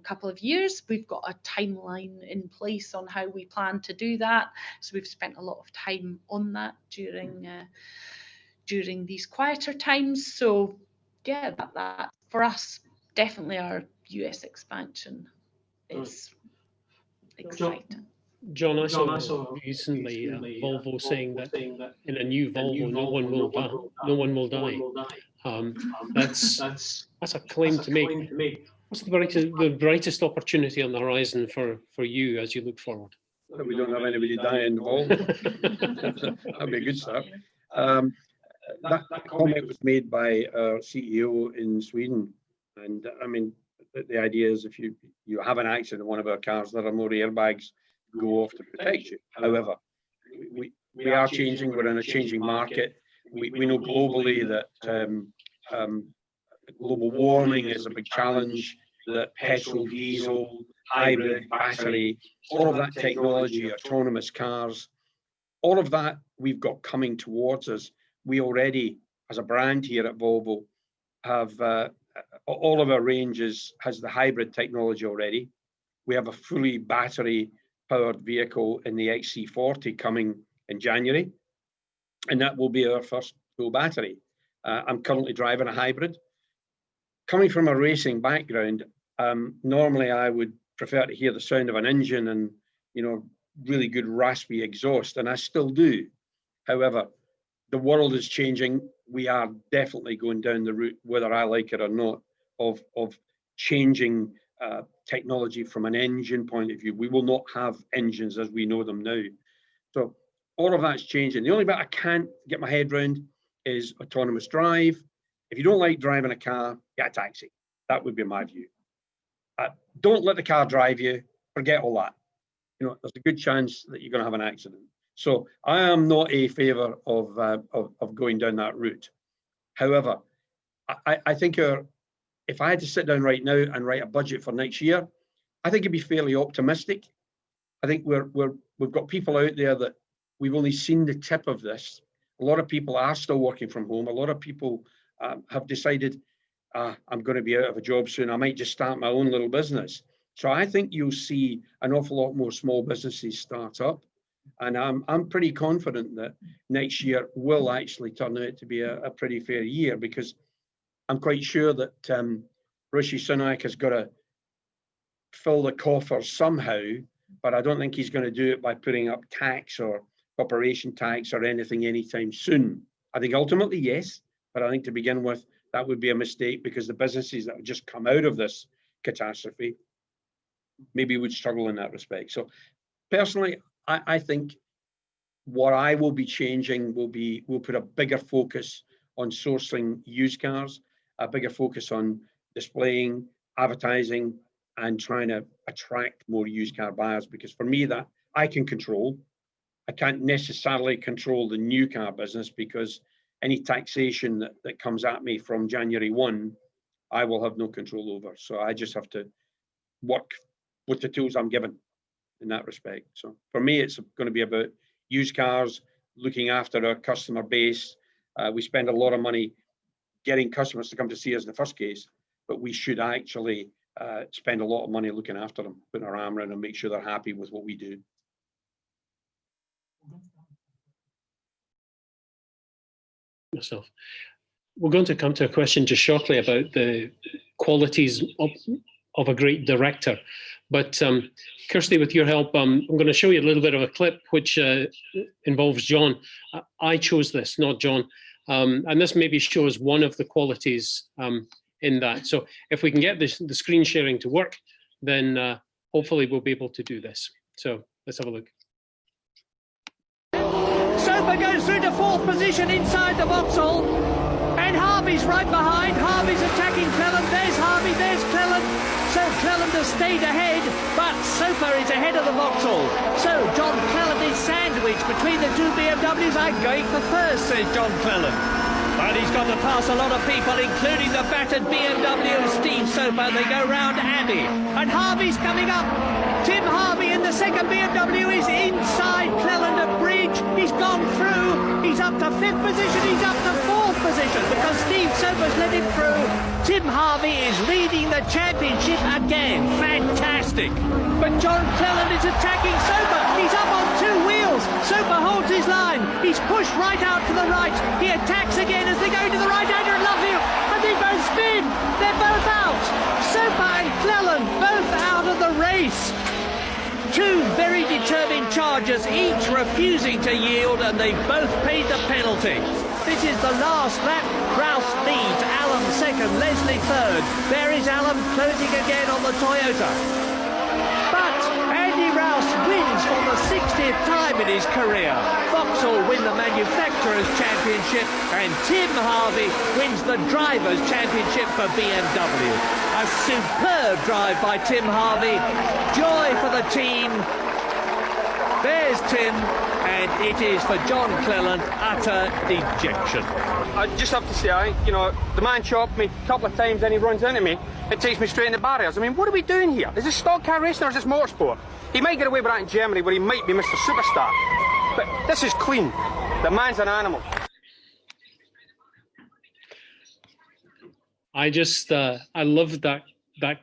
couple of years. We've got a timeline in place on how we plan to do that. So we've spent a lot of time on that during these quieter times. So yeah, that for us, definitely our US expansion is exciting. John, I saw recently Volvo saying that in a new Volvo, no one will die. That's a claim to make. What's the brightest opportunity on the horizon for you as you look forward? That we don't have anybody dying in the Volvo. That'd be a good start. That comment was made by our CEO in Sweden, and I mean, the idea is if you have an accident in one of our cars, there are more airbags go off to protect you. However, we are changing. We're in a changing market. We know globally that global warming is a big challenge. That petrol, diesel, hybrid, battery, all of that technology, autonomous cars, all of that we've got coming towards us. We already, as a brand here at Volvo, have all of our ranges has the hybrid technology already. We have a fully battery-powered vehicle in the XC40 coming in January, and that will be our first full battery. I'm currently driving a hybrid. Coming from a racing background, normally I would prefer to hear the sound of an engine and, you know, really good raspy exhaust, and I still do. However, the world is changing. We are definitely going down the route, whether I like it or not, of changing technology from an engine point of view. We will not have engines as we know them now. So all of that's changing. The only bit I can't get my head around is autonomous drive. If you don't like driving a car, get a taxi. That would be my view. Don't let the car drive you. Forget all that. You know, there's a good chance that you're going to have an accident. So I am not a favour of going down that route. Wehowever, I think if I had to sit down right now and write a budget for next year, I think it'd be fairly optimistic. I think we've got people out there that we've only seen the tip of this. A lot of people are still working from home. A lot of people have decided, I'm going to be out of a job soon. I might just start my own little business. So I think you'll see an awful lot more small businesses start up. And I'm pretty confident that next year will actually turn out to be a pretty fair year, because I'm quite sure that Rishi Sunak has got to fill the coffers somehow, but I don't think he's going to do it by putting up tax or corporation tax or anything anytime soon. I think ultimately, yes, but I think to begin with, that would be a mistake, because the businesses that have just come out of this catastrophe maybe would struggle in that respect. So personally, I think what I will be changing we'll put a bigger focus on sourcing used cars, a bigger focus on displaying, advertising, and trying to attract more used car buyers, because for me, that I can control. I can't necessarily control the new car business, because any taxation that comes at me from January 1, I will have no control over. So I just have to work with the tools I'm given in that respect. So for me, it's going to be about used cars, looking after our customer base. We spend a lot of money getting customers to come to see us in the first case, but we should actually spend a lot of money looking after them, putting our arm around them, and make sure they're happy with what we do. Myself. We're going to come to a question just shortly about the qualities of a great director. But Kirsty, with your help, I'm going to show you a little bit of a clip which involves John. I chose this, not John. And this maybe shows one of the qualities in that. So if we can get the screen sharing to work, then hopefully we'll be able to do this. So let's have a look. Soper goes through to fourth position inside the Vauxhall, and Harvey's right behind. Harvey's attacking Cleland. There's Harvey, there's Cleland. So Cleland has stayed ahead, but Soper is ahead of the Vauxhall. So John Cleland is sandwiched between the two BMWs. I'm going for first, says John Cleland. But he's got to pass a lot of people, including the battered BMW of Steve Soper. They go round Abbey, and Harvey's coming up. Tim Harvey in the second BMW is inside Cleland at Bridge. He's gone through. He's up to fifth position. He's up to fourth position because Steve Soper's let him through. Tim Harvey is leading the championship again. Fantastic. But John Cleland is attacking Soper. He's up on two wheels. Soper holds his line. He's pushed right out to the right. He attacks again as they go to the right-hander and Lovehill. And they both spin. They're both out. Soper and Cleland both out of the race. Two very determined chargers, each refusing to yield, and they've both paid the penalty. This is the last lap. Rouse leads, Allen second, Leslie third. There is Allen closing again on the Toyota. But Andy Rouse wins for the 60th time in his career. Vauxhall win the Manufacturers' Championship, and Tim Harvey wins the Drivers' Championship for BMW. A superb drive by Tim Harvey. Joy for the team. There's Tim, and it is for John Cleland utter dejection. I just have to say, you know, the man chopped me a couple of times, then he runs into me. It takes me straight in the barriers. I mean, what are we doing here? Is this stock car racing or is this motorsport? He might get away with that in Germany, where he might be Mr. Superstar. But this is clean. The man's an animal. I just I love that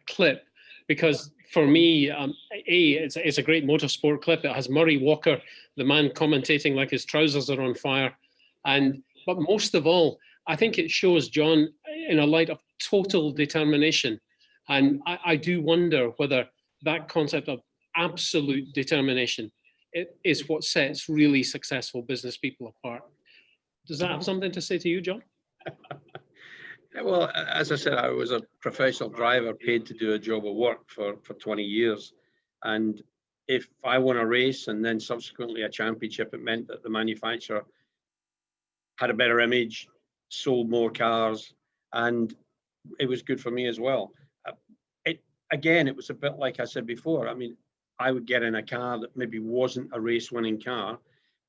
clip, because for me, it's a great motorsport clip. It has Murray Walker, the man commentating like his trousers are on fire, but most of all, I think it shows John in a light of total determination, and I do wonder whether that concept of absolute determination is what sets really successful business people apart. Does that have something to say to you, John? Well, as I said, I was a professional driver paid to do a job of work for 20 years. And if I won a race and then subsequently a championship, it meant that the manufacturer had a better image, sold more cars, and it was good for me as well. Again, it was a bit like I said before. I mean, I would get in a car that maybe wasn't a race-winning car,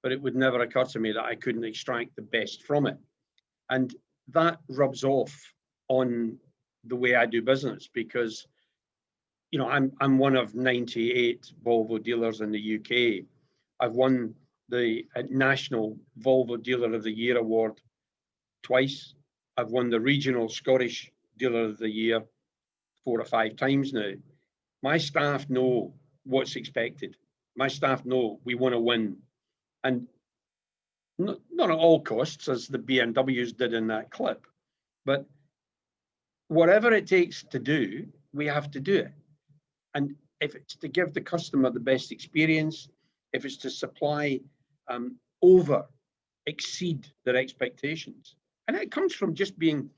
but it would never occur to me that I couldn't extract the best from it. And that rubs off on the way I do business, because, you know, I'm one of 98 Volvo dealers in the UK. I've won the National Volvo Dealer of the Year award twice. I've won the Regional Scottish Dealer of the Year 4 or 5 times now. My staff know what's expected. My staff know we want to win, and not at all costs, as the BMWs did in that clip, but whatever it takes to do, we have to do it. And if it's to give the customer the best experience, if it's to supply exceed their expectations, and it comes from just being,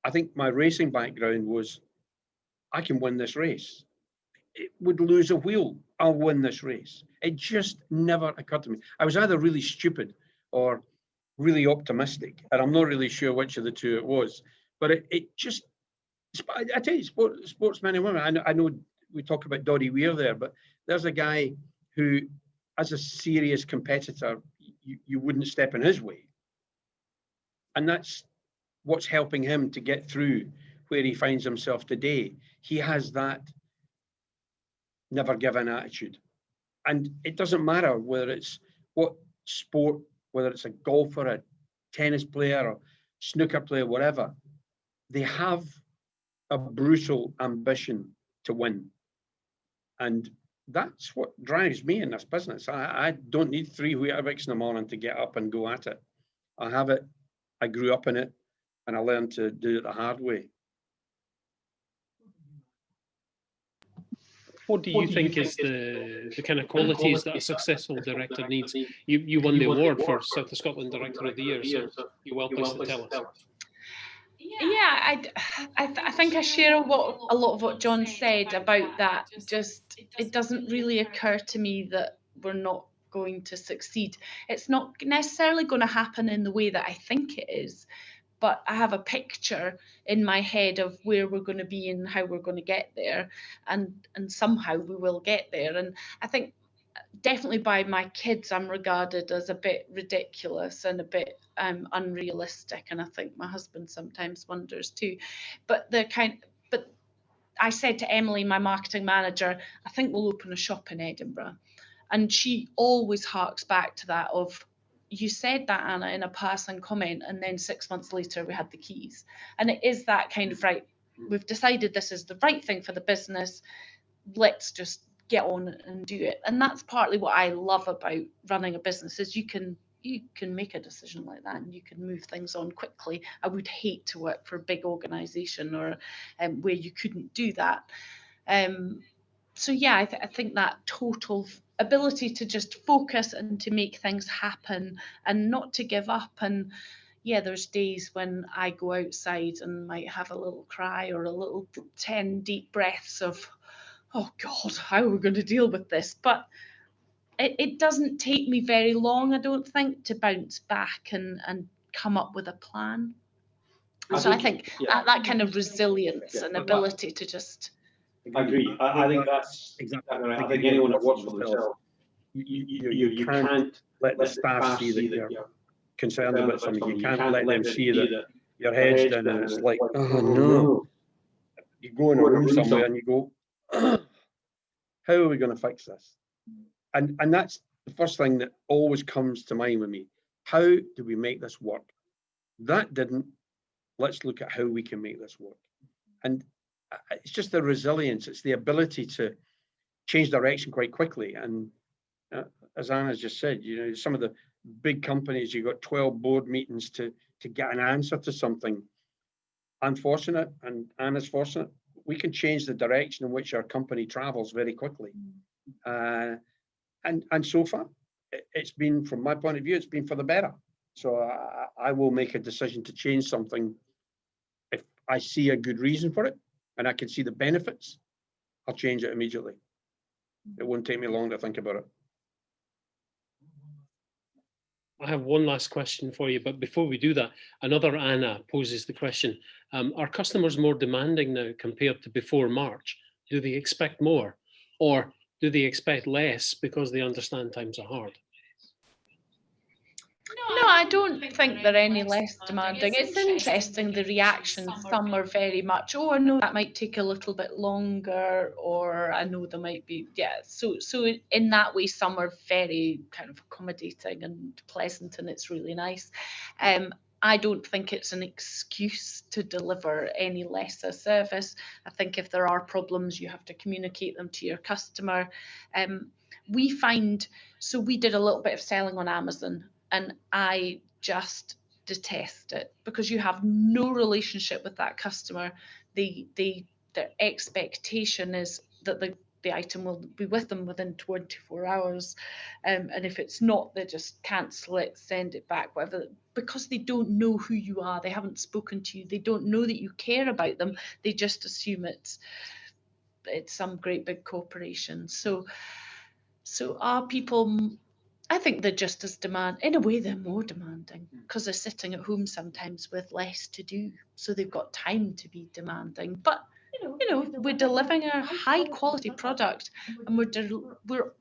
I think my racing background was, I can win this race. It would lose a wheel, I'll win this race. It just never occurred to me. I was either really stupid or really optimistic, and I'm not really sure which of the two it was. But it just, I tell you, sportsmen and women, I know we talk about Doddy Weir there, but there's a guy who, as a serious competitor, you wouldn't step in his way. And that's what's helping him to get through where he finds himself today. He has that never give in attitude. And it doesn't matter whether it's what sport, whether it's a golfer, a tennis player, or snooker player, whatever, they have a brutal ambition to win. And that's what drives me in this business. I don't need 3 Weetabix in the morning to get up and go at it. I have it, I grew up in it, and I learned to do it the hard way. What do you think is the kind of qualities that a successful director needs? You won the award for South of Scotland Director of the Year, so you're well placed to tell us. Yeah, I think I share a lot of what John said about that. Just, it doesn't really occur to me that we're not going to succeed. It's not necessarily going to happen in the way that I think it is, but I have a picture in my head of where we're going to be and how we're going to get there, and somehow we will get there. And I think definitely by my kids, I'm regarded as a bit ridiculous and a bit unrealistic, and I think my husband sometimes wonders too. But I said to Emily, my marketing manager, I think we'll open a shop in Edinburgh, and she always harks back to that of, you said that, Anna, in a passing comment, and then 6 months later we had the keys. And it is that kind of, right, we've decided this is the right thing for the business, let's just get on and do it. And that's partly what I love about running a business, is you can make a decision like that and you can move things on quickly. I would hate to work for a big organization or where you couldn't do that. So yeah, I think that total ability to just focus and to make things happen and not to give up. And yeah, there's days when I go outside and might have a little cry or a little 10 deep breaths of, oh God, how are we going to deal with this? But it doesn't take me very long, I don't think, to bounce back and come up with a plan. So I think that kind of resilience and ability to just... I agree. I think that's exactly right. I think anyone that works for themselves, you can't let the staff see that you're concerned about something. You can't let them see that your head's down and it's like, oh no. You go in a room somewhere and you go, how are we going to fix this? And that's the first thing that always comes to mind with me. How do we make this work? That didn't. Let's look at how we can make this work. And it's just the resilience. It's the ability to change direction quite quickly. And as Anna's just said, you know, some of the big companies, you've got 12 board meetings to get an answer to something. I'm fortunate, and Anna's fortunate, we can change the direction in which our company travels very quickly. And so far, it's been, from my point of view, it's been for the better. So I will make a decision to change something if I see a good reason for it and I can see the benefits. I'll change it immediately. It won't take me long to think about it. I have one last question for you, but before we do that, another Anna poses the question, are customers more demanding now compared to before March? Do they expect more, or do they expect less because they understand times are hard? No, I don't think they're any less demanding. It's interesting, the reaction. Some are very much, oh, I know that might take a little bit longer, or I know there might be, yeah. So in that way, some are very kind of accommodating and pleasant, and it's really nice. I don't think it's an excuse to deliver any lesser service. I think if there are problems, you have to communicate them to your customer. We find, so we did a little bit of selling on Amazon, and I just detest it because you have no relationship with that customer. Their expectation is that the item will be with them within 24 hours. And if it's not, they just cancel it, send it back, whatever, because they don't know who you are. They haven't spoken to you. They don't know that you care about them. They just assume it's some great big corporation. So are people, I think they're just as in a way they're more demanding because they're sitting at home sometimes with less to do. So they've got time to be demanding, but you know, we're delivering a high quality product, and we're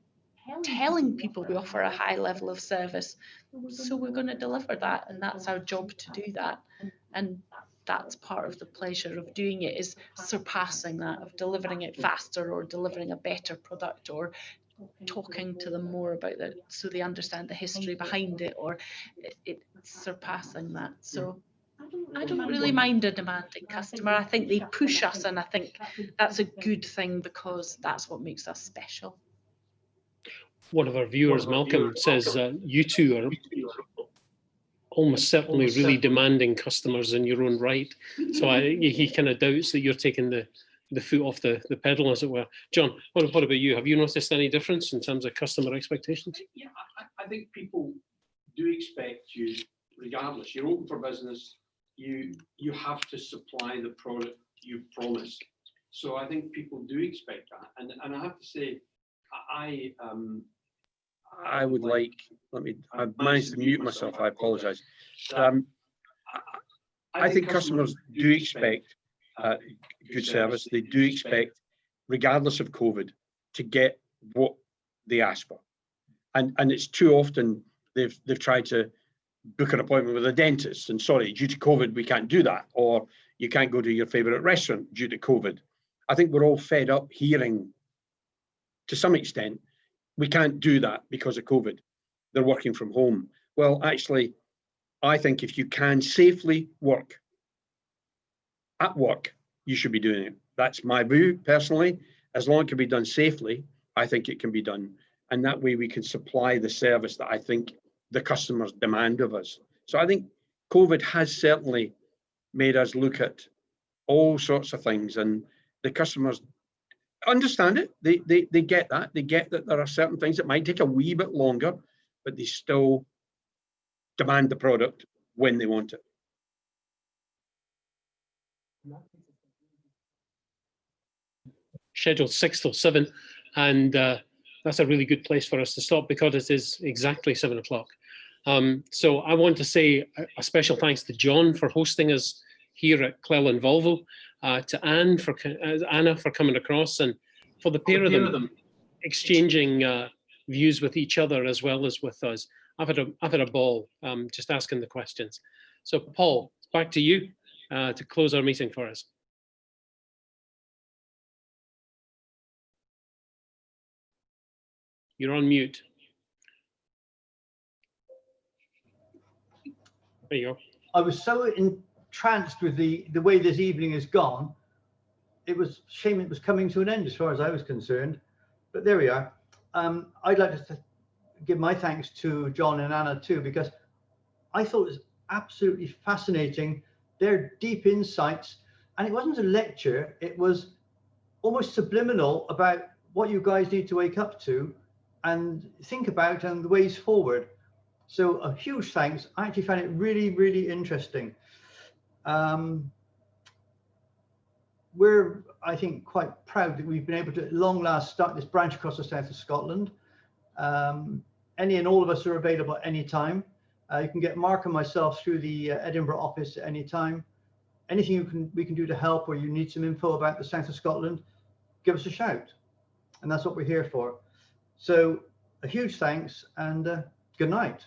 telling people we offer a high level of service. So we're going to deliver that, and that's our job to do that. And that's part of the pleasure of doing it, is surpassing that, of delivering it faster or delivering a better product or talking to them more about it so they understand the history behind it, or it's surpassing that. So I don't really mind a demanding customer. I think they push us, and I think that's a good thing because that's what makes us special. One of our viewers, Malcolm, says you two are almost certainly really demanding customers in your own right. So he kind of doubts that you're taking the foot off the pedal, as it were. John, what about you? Have you noticed any difference in terms of customer expectations? Yeah, I think people do expect you, regardless. You're open for business. You have to supply the product you've promised. So I think people do expect that. And I have to say, I would like, I managed to mute myself, I apologize. I think customers do expect good service. They do expect, regardless of COVID, to get what they ask for. And it's too often they've tried to book an appointment with a dentist, and sorry, due to COVID, we can't do that. Or you can't go to your favorite restaurant due to COVID. I think we're all fed up hearing, to some extent, we can't do that because of COVID. They're working from home. Well, actually, I think if you can safely work at work, you should be doing it. That's my view, personally. As long as it can be done safely, I think it can be done. And that way we can supply the service that I think the customers demand of us. So I think COVID has certainly made us look at all sorts of things, and the customers understand it. They get that. They get that there are certain things that might take a wee bit longer, but they still demand the product when they want it. Scheduled 6 till 7, and that's a really good place for us to stop because it is exactly 7 o'clock. So I want to say a special thanks to John for hosting us here at Clil and Volvo, to Anna for coming across, and for the pair of them exchanging views with each other as well as with us. I've had a ball just asking the questions. So Paul, back to you to close our meeting for us. You're on mute. There you go. I was so entranced with the way this evening has gone. It was a shame it was coming to an end as far as I was concerned, but there we are. I'd like to give my thanks to John and Anna too, because I thought it was absolutely fascinating, their deep insights. And it wasn't a lecture, it was almost subliminal about what you guys need to wake up to and think about and the ways forward. So a huge thanks. I actually found it really, really interesting. We're, I think, quite proud that we've been able to, at long last, start this branch across the south of Scotland. Any and all of us are available at any time. You can get Mark and myself through the Edinburgh office at any time. Anything we can do to help, or you need some info about the south of Scotland, give us a shout. And that's what we're here for. So a huge thanks, and good night.